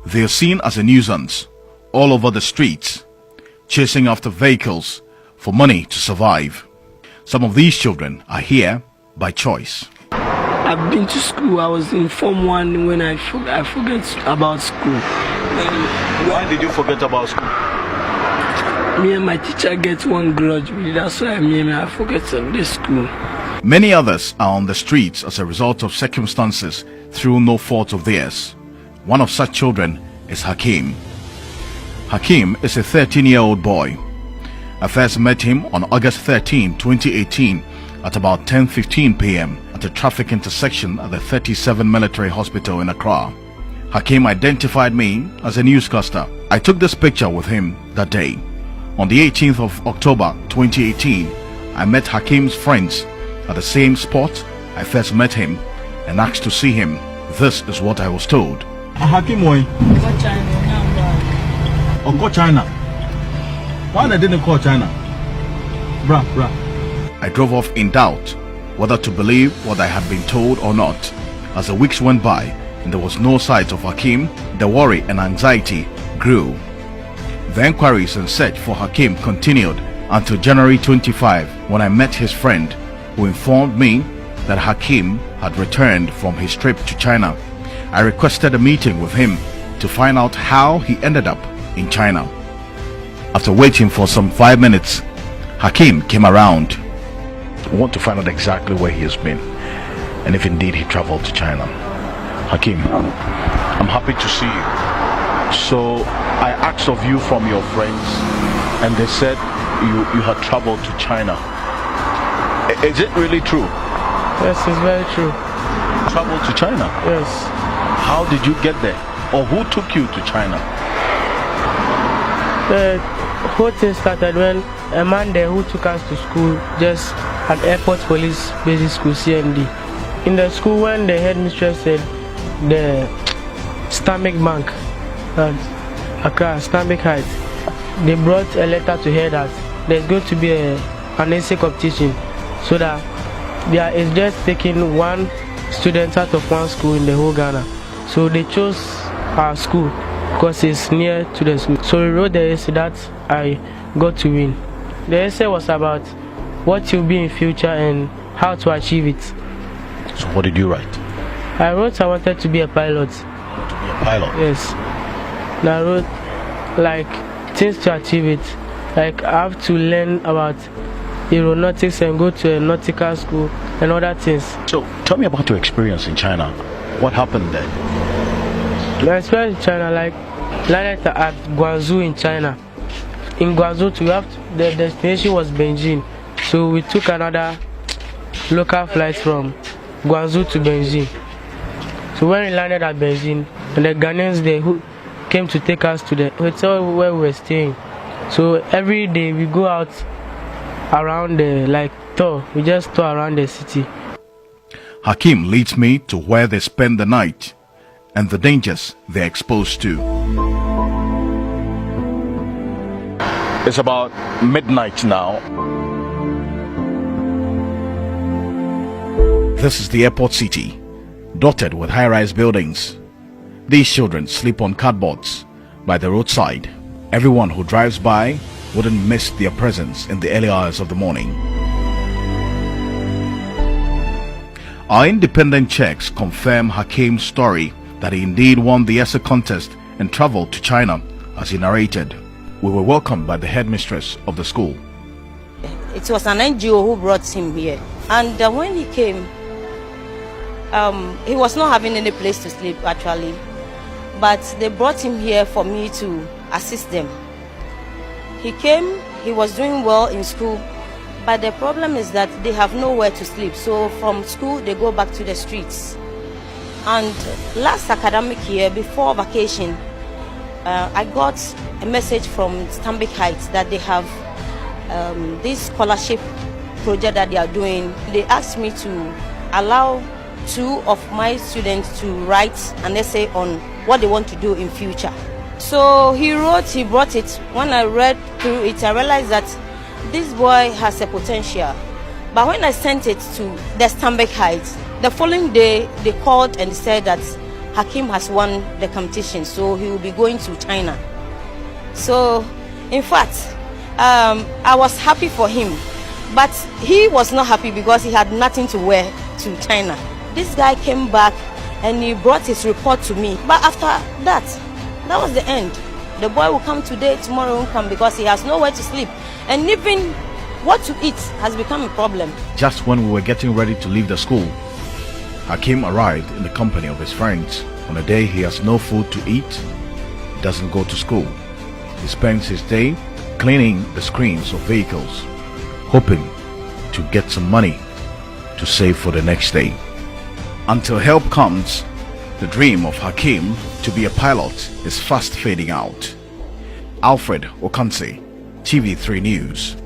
They are seen as a nuisance all over the streets, chasing after vehicles for money to survive. Some of these children are here by choice. I've been to school. I was in Form 1 when I forget about school. Why did you forget about school? Me and my teacher get one grudge. That's why I forget the school. Many others are on the streets as a result of circumstances through no fault of theirs. One of such children is HAKEEM. HAKEEM is a 13-year-old boy. I first met him on August 13, 2018 at about 10:15 p.m. at a traffic intersection at the 37 Military Hospital in Accra. HAKEEM identified me as a newscaster. I took this picture with him that day. On the 18th of October 2018, I met HAKEEM's friends at the same spot I first met him and asked to see him. This is what I was told. HAKEEM, why? Go China. Why they didn't call China? Bruh. I drove off in doubt whether to believe what I had been told or not. As the weeks went by and there was no sight of HAKEEM, the worry and anxiety grew. The inquiries and search for HAKEEM continued until January 25, when I met his friend, who informed me that HAKEEM had returned from his trip to China. I requested a meeting with him to find out how he ended up in China. After waiting for some 5 minutes, HAKEEM came around. We want to find out exactly where he has been and if indeed he traveled to China. HAKEEM, I'm happy to see you. So I asked of you from your friends and they said you had traveled to China. Is it really true? Yes, it's very true. Traveled to China? Yes. How did you get there? Or who took you to China? The whole thing started when a man there who took us to school, just at Airport Police Basic School, CMD. In the school, when the headmistress said the Stanbic Bank at Accra, Stanbic Heights, they brought a letter to her that there's going to be an essay competition, so that it's just taking one student out of one school in the whole Ghana. So they chose our school because it's near to the school. So we wrote the essay that I got to win. The essay was about what you'll be in future and how to achieve it. So what did you write? I wrote I wanted to be a pilot. To be a pilot? Yes. And I wrote like things to achieve it. Like I have to learn about aeronautics and go to a nautical school and other things. So tell me about your experience in China. What happened there? My experience in China, like landed at Guangzhou in China. In Guangzhou, the destination was Beijing. So we took another local flight from Guangzhou to Beijing. So when we landed at Beijing, and the Ghanaians there who came to take us to the hotel where we were staying. So every day we go out around we just tour around the city. HAKEEM leads me to where they spend the night and the dangers they're exposed to. It's about midnight now. This is the airport city, dotted with high-rise buildings. These children sleep on cardboards by the roadside. Everyone who drives by wouldn't miss their presence in the early hours of the morning. Our independent checks confirm HAKEEM's story that he indeed won the essay contest and traveled to China, as he narrated. We were welcomed by the headmistress of the school. It was an NGO who brought him here, and when he came, he was not having any place to sleep actually, but they brought him here for me to assist them. He came, he was doing well in school, but the problem is that they have nowhere to sleep, so from school they go back to the streets. And last academic year, before vacation, I got a message from Stanbic Heights that they have this scholarship project that they are doing. They asked me to allow 2 of my students to write an essay on what they want to do in future. So he brought it. When I read through it, I realized that this boy has a potential. But when I sent it to the Stanbic Heights, the following day they called and said that HAKEEM has won the competition, so he will be going to China. So, in fact, I was happy for him, but he was not happy because he had nothing to wear to China. This guy came back and he brought his report to me. But after that was the end. The boy will come today, tomorrow won't come because he has nowhere to sleep. And even what to eat has become a problem. Just when we were getting ready to leave the school, HAKEEM arrived in the company of his friends. On a day he has no food to eat, he doesn't go to school. He spends his day cleaning the screens of vehicles, hoping to get some money to save for the next day. Until help comes, the dream of HAKEEM to be a pilot is fast fading out. Alfred Okanse, TV3 News.